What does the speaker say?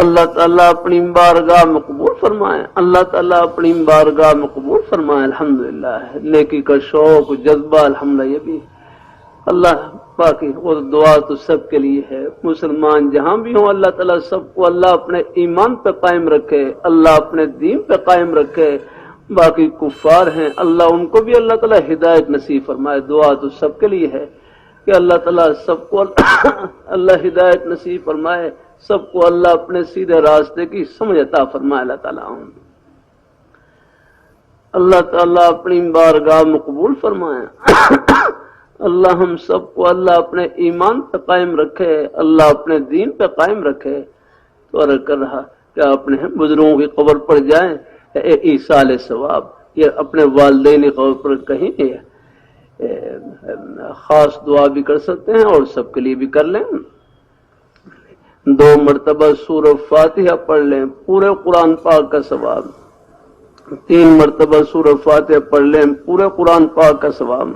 اللہ تعالیٰ اپنی بارگاہ میں قبول فرمائے، اللہ تعالیٰ اپنی بارگاہ میں قبول فرمائے۔ الحمدللہ نیکی کا شوق جذبہ الحمدللہ یہ بھی اللہ باقی اور دعا تو سب کے لیے ہے، مسلمان جہاں بھی ہوں اللہ تعالیٰ سب کو اللہ اپنے ایمان پہ قائم رکھے، اللہ اپنے دین پہ قائم رکھے۔ باقی کفار ہیں اللہ ان کو بھی اللہ تعالیٰ ہدایت نصیب فرمائے۔ دعا تو سب کے لیے ہے کہ اللہ تعالیٰ سب کو اللہ ہدایت نصیب فرمائے، سب کو اللہ اپنے سیدھے راستے کی سمجھ عطا فرمائے۔ اللہ تعالیٰ اللہ تعالیٰ اپنی بارگاہ میں قبول فرمائے۔ اللہ ہم سب کو اللہ اپنے ایمان پہ قائم رکھے، اللہ اپنے دین پہ قائم رکھے۔ تو عرض کر رہا کہ اپنے بزرگوں کی قبر پر جائیں ایصال ثواب، یہ اپنے والدین کی قبر پر کہیں خاص دعا بھی کر سکتے ہیں اور سب کے لیے بھی کر لیں۔ 2 مرتبہ سورہ فاتحہ پڑھ لیں، پورے قرآن پاک کا ثواب۔ 3 مرتبہ سورہ فاتحہ پڑھ لیں، پورے قرآن پاک کا ثواب۔